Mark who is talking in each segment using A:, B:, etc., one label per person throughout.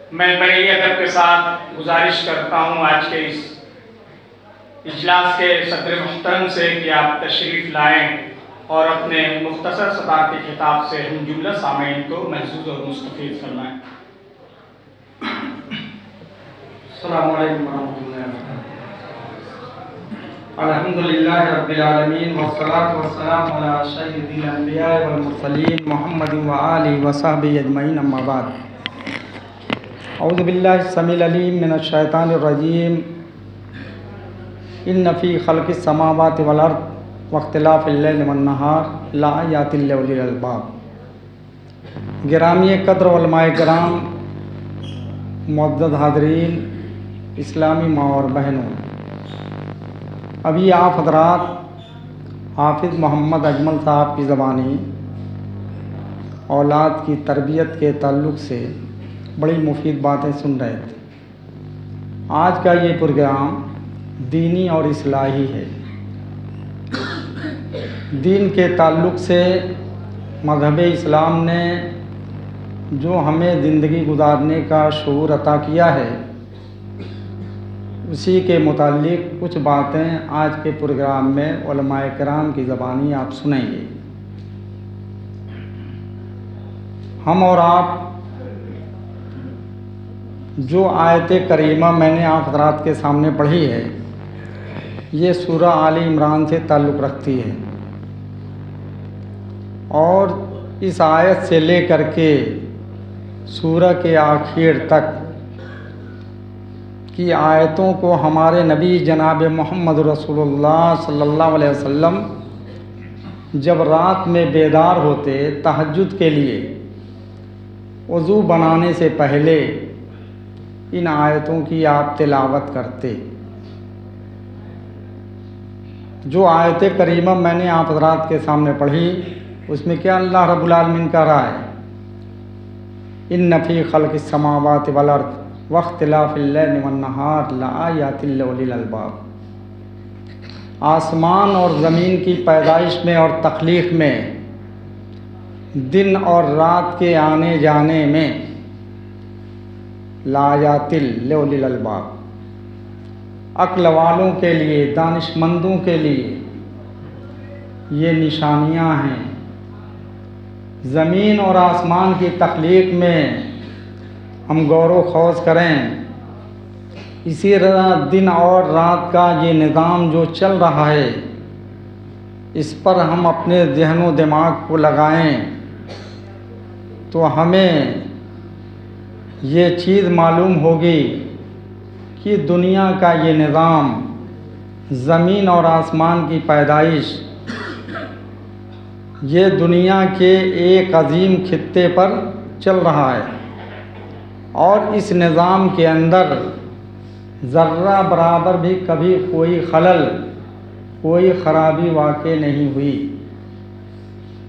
A: मैं बड़े ही अदब के साथ गुजारिश करता हूँ आज के इस इजलास के सदर मुहतरम से कि आप तशरीफ़ लाएँ और अपने मुख्तसर सदारती खिताब से हम जुमला सामीन को महसूस और मुस्तफ़ीद फरमाएँ।
B: अस्सलामु अलैकुम वरहमतुल्लाहि वबरकातुहू। अल्हम्दुलिल्लाहि रब्बिल आलमीन वस्सलातु वस्सलामु अला सय्यिदिल अंबिया वल मुरसलीन मुहम्मदिन व आलिहि व सहबिहि अजमईन अम्मा बाद। औज़ु बिल्लाहि समील अलीम मिनश शैतानिर रजीम। इन्न फ़ी ख़ल्क़िस समावाति वल अर्द वख्तिलाफ़िल लैल वन नहार लआयातिल लिउलिल अलबाब। गिरामी क़द्र उलमाए किराम, मुअज़्ज़ज़ हाज़रीन, इस्लामी माँ और बहनों, अभी आप हज़रात हाफिज़ मोहम्मद अजमल साहब की ज़बानी औलाद की तरबियत के ताल्लुक़ से बड़ी मुफीद बातें सुन रहे थे। आज का ये प्रोग्राम दीनी और इस्लाही है। दीन के ताल्लुक़ से मज़हब इस्लाम ने जो हमें ज़िंदगी गुजारने का शऊर अता किया है, उसी के मुताल्लिक़ कुछ बातें आज के प्रोग्राम में उलमाए किराम की ज़बानी आप सुनेंगे। हम और आप जो आयत करीमा मैंने आप हज़रात के सामने पढ़ी है, ये सूरह आले इमरान से ताल्लुक़ रखती है और इस आयत से लेकर के सूरह के आखिर तक की आयतों को हमारे नबी जनाब मोहम्मद रसूलुल्लाह सल्लल्लाहु अलैहि वसल्लम जब रात में बेदार होते तहज्जुद के लिए वज़ू बनाने से पहले इन आयतों की आप तिलावत करते। जो आयत करीमा मैंने आप हज़रात के सामने पढ़ी, उसमें क्या अल्लाह रब्बुल आलमीन कह रहा है? इन्न फ़ी ख़ल्क़िस समावाति वल अर्द वख्तिलाफ़िल लैल वन नहार लआयातिल लिउलिल अलबाब। आसमान और ज़मीन की पैदाइश में और तख्लीक़ में, दिन और रात के आने जाने में लायातिल लिउलिल अलबाब, अक्ल वालों के लिए, दानिशमंदों के लिए ये निशानियाँ हैं। ज़मीन और आसमान की तख्लीक़ में हम गौर व खौज़ करें। इसी तरह दिन और रात का ये निज़ाम जो चल रहा है, इस पर हम अपने ज़हन व दिमाग को लगाएं तो हमें ये चीज़ मालूम होगी कि दुनिया का ये निज़ाम, ज़मीन और आसमान की पैदाइश, ये दुनिया के एक अज़ीम खित्ते पर चल रहा है और इस निज़ाम के अंदर ज़र्रा बराबर भी कभी कोई खलल, कोई ख़राबी वाक़ नहीं हुई।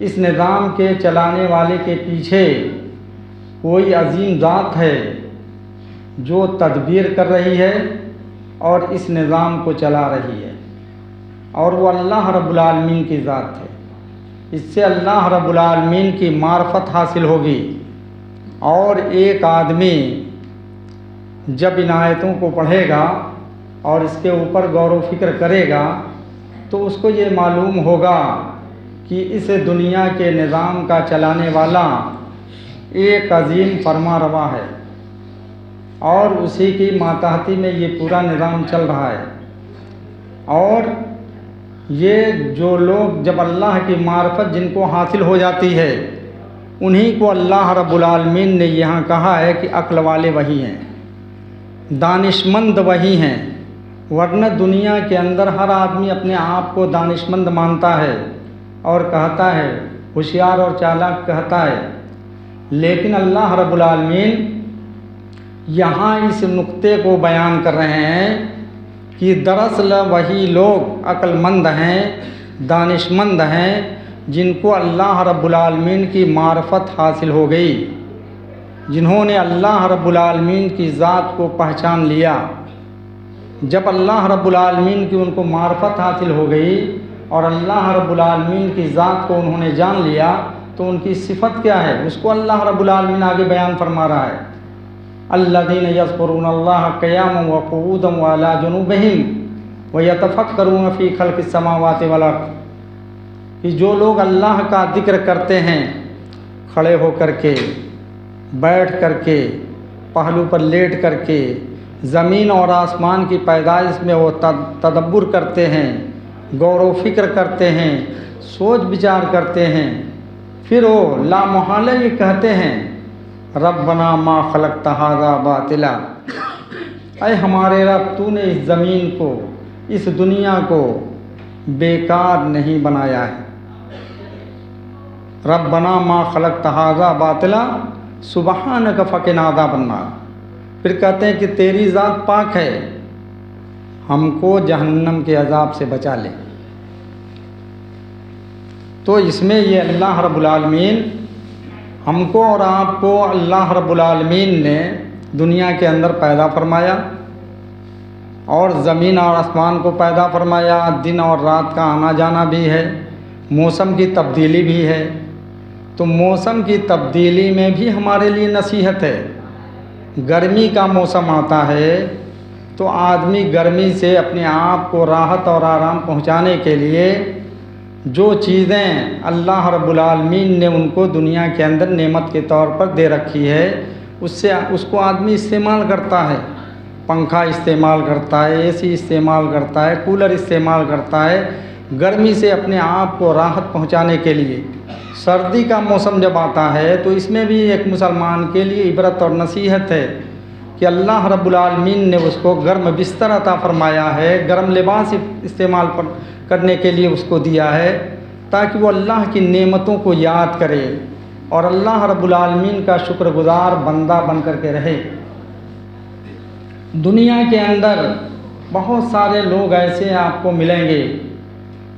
B: इस निज़ाम के चलाने वाले के पीछे कोई अज़ीम ज़ात है जो तदबीर कर रही है और इस निज़ाम को चला रही है, और वो अल्लाह रब्बुल आलमीन की ज़ात है। इससे अल्लाह रब्बुल आलमीन की मार्फत हासिल होगी और एक आदमी जब इन आयतों को पढ़ेगा और इसके ऊपर गौर व फिक्र करेगा तो उसको ये मालूम होगा कि इस दुनिया के निज़ाम का चलाने वाला एक अज़ीम फरमारवा है और उसी की मातहती में ये पूरा निज़ाम चल रहा है। और ये जो लोग, जब अल्लाह की मार्फत जिनको हासिल हो जाती है, उन्हीं को अल्लाह रब्बुल आलमीन ने यहाँ कहा है कि अक्ल वाले वही हैं, दानिशमंद वही हैं। वरना दुनिया के अंदर हर आदमी अपने आप को दानिशमंद मानता है और कहता है, होशियार और चालाक कहता है, लेकिन अल्लाह रब्बुल आलमीन यहाँ इस नुक्ते को बयान कर रहे हैं कि दरअसल वही लोग अक्लमंद हैं, दानिशमंद हैं, जिनको अल्लाह रब्बुल आलमीन की मार्फत हासिल हो गई, जिन्होंने अल्लाह रब्बुल आलमीन की ज़ात को पहचान लिया। जब अल्लाह रब्बुल आलमीन की उनको मार्फत हासिल हो गई और अल्लाह रब्बुल आलमीन की ज़ात को उन्होंने जान लिया, तो उनकी सिफ़त क्या है उसको अल्लाह रब्बुल आलमीन आगे बयान फरमा रहा है। अल्लज़ीना यज़्कुरूनल्लाह क़ियामन व क़ुऊदन व अला जुनूबिहिम व यतफ़क्करूना फ़ी ख़ल्क़िस समावाति वल अर्ज़, कि जो लोग अल्लाह का ज़िक्र करते हैं खड़े होकर के, बैठ कर के, पहलू पर लेट कर के, ज़मीन और आसमान की पैदाइश में वो तदब्बुर करते हैं, गौर व फिक्र करते हैं, सोच विचार करते हैं, फिर वो लामोहल्ला ये कहते हैं रब्बना मा खलक़्ता हाज़ा बातिला, ऐ हमारे रब तूने इस ज़मीन को, इस दुनिया को बेकार नहीं बनाया है। रब्बना मा खलक़्ता हाज़ा बातिला सुबहानक फ़क़िना अज़ाबन्नार। फिर कहते हैं कि तेरी ज़ात पाक है, हमको जहन्नम के अज़ाब से बचा ले। तो इसमें ये अल्लाह रब्बुल आलमीन हमको और आपको, अल्लाह रब्बुल आलमीन ने दुनिया के अंदर पैदा फरमाया और ज़मीन और आसमान को पैदा फरमाया। दिन और रात का आना जाना भी है, मौसम की तब्दीली भी है। तो मौसम की तब्दीली में भी हमारे लिए नसीहत है। गर्मी का मौसम आता है तो आदमी गर्मी से अपने आप को राहत और आराम पहुंचाने के लिए जो चीज़ें अल्लाह रब्बुल आलमीन ने उनको दुनिया के अंदर नेमत के तौर पर दे रखी है, उसको आदमी इस्तेमाल करता है। पंखा इस्तेमाल करता है, एसी इस्तेमाल करता है, कूलर इस्तेमाल करता है गर्मी से अपने आप को राहत पहुंचाने के लिए। सर्दी का मौसम जब आता है तो इसमें भी एक मुसलमान के लिए इबरत और नसीहत है कि अल्लाह रब्बुल आलमीन ने उसको गर्म बिस्तर अता फरमाया है, गर्म लिबास इस्तेमाल करने के लिए उसको दिया है, ताकि वो अल्लाह की नेमतों को याद करे और अल्लाह रब्बुल आलमीन का शुक्रगुज़ार बंदा बन कर के रहे। दुनिया के अंदर बहुत सारे लोग ऐसे आपको मिलेंगे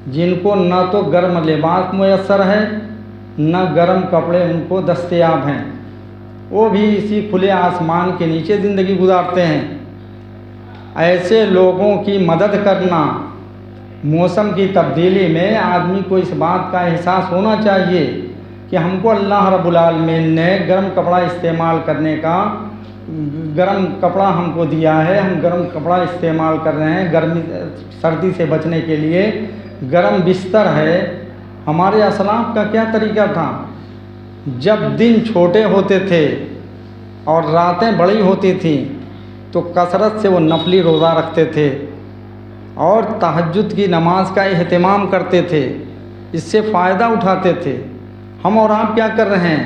B: जिनको न तो गर्म लिबास मुयस्सर है, न गर्म कपड़े उनको दस्तयाब हैं। वो भी इसी खुले आसमान के नीचे ज़िंदगी गुजारते हैं। ऐसे लोगों की मदद करना, मौसम की तब्दीली में आदमी को इस बात का एहसास होना चाहिए कि हमको अल्लाह रब्बुल आलमीन ने गर्म कपड़ा इस्तेमाल करने का, गर्म कपड़ा हमको दिया है, हम गर्म कपड़ा इस्तेमाल कर रहे हैं। गर्मी सर्दी से बचने के लिए गर्म बिस्तर है। हमारे असलाफ का क्या तरीका था, जब दिन छोटे होते थे और रातें बड़ी होती थीं तो कसरत से वो नफली रोज़ा रखते थे और तहज्जुद की नमाज का एहतमाम करते थे, इससे फ़ायदा उठाते थे। हम और आप क्या कर रहे हैं,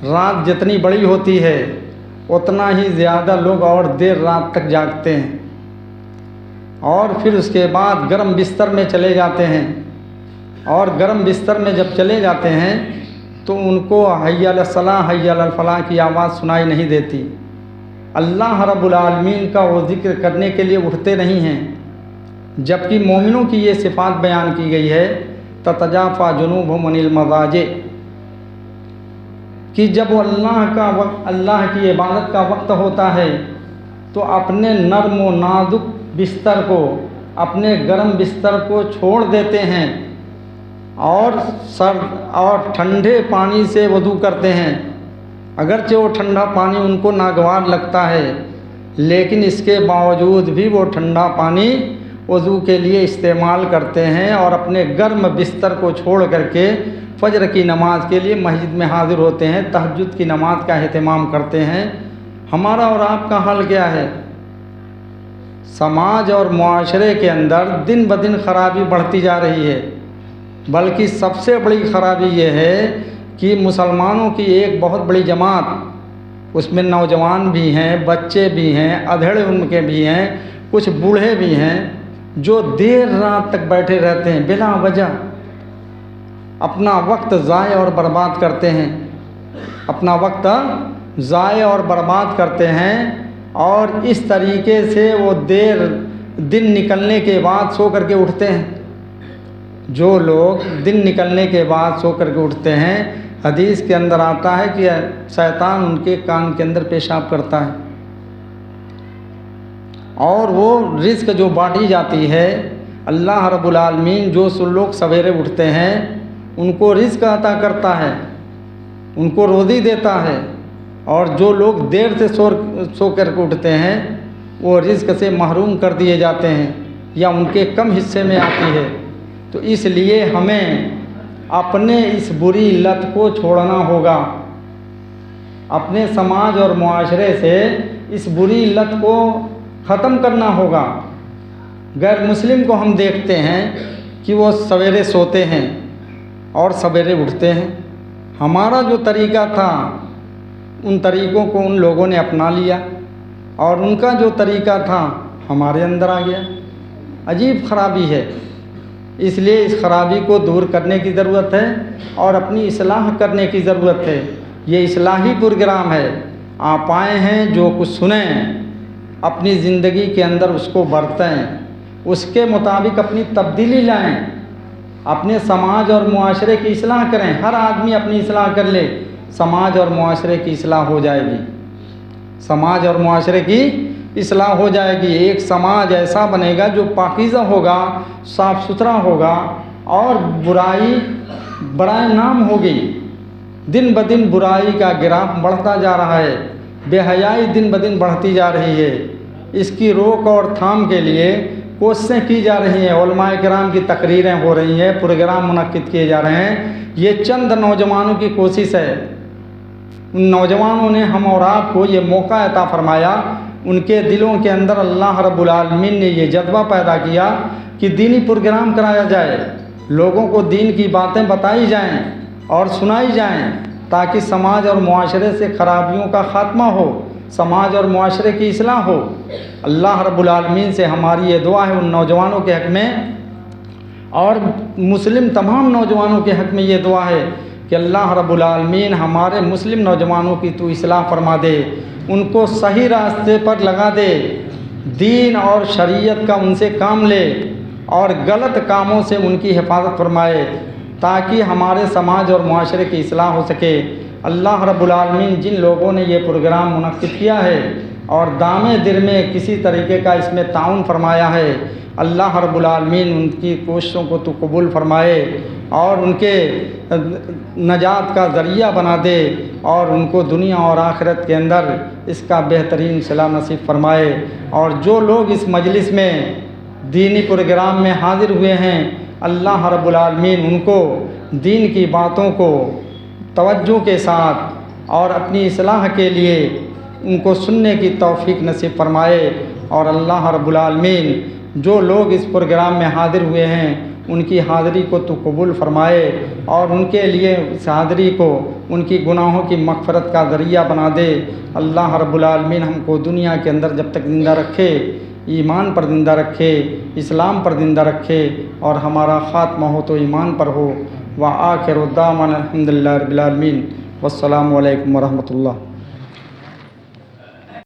B: रात जितनी बड़ी होती है उतना ही ज़्यादा लोग और देर रात तक जागते हैं और फिर उसके बाद गर्म बिस्तर में चले जाते हैं। और गर्म बिस्तर में जब चले जाते हैं तो उनको हय्या अलस सलाह हय्या अलल फलाह की आवाज़ सुनाई नहीं देती। अल्लाह रब्बुल आलमीन का वो ज़िक्र करने के लिए उठते नहीं हैं। जबकि मोमिनों की ये सिफ़ात बयान की गई है, ततजाफ़ा जुनूबहुम अनिल मज़ाजिअ, कि जब वो अल्लाह की इबादत का वक्त होता है तो अपने नर्म व नाजुक बिस्तर को, अपने गर्म बिस्तर को छोड़ देते हैं और सर्द और ठंडे पानी से वज़ू करते हैं। अगरचे वो ठंडा पानी उनको नागवार लगता है, लेकिन इसके बावजूद भी वो ठंडा पानी वज़ू के लिए इस्तेमाल करते हैं और अपने गर्म बिस्तर को छोड़ करके फ़जर की नमाज के लिए मस्जिद में हाज़िर होते हैं, तहज्जुद की नमाज का एहतमाम करते हैं। हमारा और आपका हाल क्या है? समाज और मुआशरे के अंदर दिन ब दिन ख़राबी बढ़ती जा रही है। बल्कि सबसे बड़ी ख़राबी ये है कि मुसलमानों की एक बहुत बड़ी जमात, उसमें नौजवान भी हैं, बच्चे भी हैं, अधेड़ उम्र के भी हैं, कुछ बूढ़े भी हैं, जो देर रात तक बैठे रहते हैं, बिला वजह अपना वक्त ज़ाय और बर्बाद करते हैं, अपना वक्त ज़ाय और बर्बाद करते हैं। और इस तरीके से वो दिन निकलने के बाद सो करके उठते हैं। जो लोग दिन निकलने के बाद सो करके उठते हैं, हदीस के अंदर आता है कि शैतान उनके कान के अंदर पेशाब करता है और वो रिज़्क जो बांटी जाती है, अल्लाह रब्बुल आलमीन जो लोग सवेरे उठते हैं उनको रिज़्क अता करता है, उनको रोज़ी देता है और जो लोग देर से सो कर उठते हैं वो रिज़्क़ से महरूम कर दिए जाते हैं या उनके कम हिस्से में आती है। तो इसलिए हमें अपने इस बुरी लत को छोड़ना होगा, अपने समाज और मुआशरे से इस बुरी लत को ख़त्म करना होगा। गैर मुस्लिम को हम देखते हैं कि वो सवेरे सोते हैं और सवेरे उठते हैं। हमारा जो तरीक़ा था उन तरीक़ों को उन लोगों ने अपना लिया और उनका जो तरीक़ा था हमारे अंदर आ गया। अजीब ख़राबी है। इसलिए इस ख़राबी को दूर करने की ज़रूरत है और अपनी इस्लाह करने की ज़रूरत है। ये इस्लाही प्रोग्राम है। आप आए हैं, जो कुछ सुनें अपनी ज़िंदगी के अंदर उसको बरतें, उसके मुताबिक अपनी तब्दीली लाएं, अपने समाज और मुआशरे की इस्लाह करें। हर आदमी अपनी इस्लाह कर ले, समाज और मुआशरे की इस्लाह हो जाएगी। समाज और मुआशरे की इस्लाह हो जाएगी। एक समाज ऐसा बनेगा जो पाकीज़ा होगा, साफ़ सुथरा होगा और बुराई बड़ा नाम होगी। दिन ब दिन बुराई का गिराफ बढ़ता जा रहा है, बेहयाई दिन ब दिन बढ़ती जा रही है। इसकी रोक और थाम के लिए कोशिशें की जा रही हैं। उलमाए किराम की तकरीरें हो रही हैं, प्रोग्राम मुनक्किद किए जा रहे हैं। ये चंद नौजवानों की कोशिश है। उन नौजवानों ने हम और आपको ये मौका अता फरमाया। उनके दिलों के अंदर अल्लाह रब्बुल आलमीन ने ये जज्बा पैदा किया कि दीनी प्रोग्राम कराया जाए, लोगों को दीन की बातें बताई जाएं और सुनाई जाएं, ताकि समाज और मुआशरे से खराबियों का ख़ात्मा हो, समाज और मुआशरे की इस्लाह हो। अल्लाह रब्बुल आलमीन से हमारी ये दुआ है उन नौजवानों के हक़ में और मुस्लिम तमाम नौजवानों के हक़ में ये दुआ है कि अल्लाह रब्बुल आलमीन हमारे मुस्लिम नौजवानों की तू इस्लाह फरमा दे, उनको सही रास्ते पर लगा दे, दीन और शरीयत का उनसे काम ले और गलत कामों से उनकी हिफाजत फरमाए, ताकि हमारे समाज और मुआशरे की इस्लाह हो सके। अल्लाह रब्बुल आलमीन जिन लोगों ने ये प्रोग्राम मुनक्किद किया है और दामे दिर में किसी तरीके का इसमें ताउन फरमाया है, अल्लाह रब्बुल आलमीन उनकी कोशिशों को तो कबूल फरमाए और उनके नजात का ज़रिया बना दे और उनको दुनिया और आखिरत के अंदर इसका बेहतरीन सिला नसीब फरमाए। और जो लोग इस मजलिस में दीनी प्रोग्राम में हाज़िर हुए हैं, अल्लाह रब्बुल आलमीन उनको दीन की बातों को तवज्जो के साथ और अपनी इस्लाह के लिए उनको सुनने की तौफीक नसीब फरमाए। और अल्लाह रब्बुल आलमीन जो लोग इस प्रोग्राम में हाज़िर हुए हैं उनकी हाज़िरी को तो कबूल फरमाए और उनके लिए इस हाज़िरी को उनकी गुनाहों की मग़फ़िरत का ज़रिया बना दे। अल्लाह रब्बुल आलमीन हमको दुनिया के अंदर जब तक ज़िंदा रखे, ईमान पर ज़िंदा रखे, इस्लाम पर ज़िंदा रखे और हमारा ख़ात्मा हो तो ईमान पर हो। व आखिरु दावाना अल्हम्दुलिल्लाहि रब्बिल आलमीन। वस्सलामु अलैकुम व रहमतुल्लाह।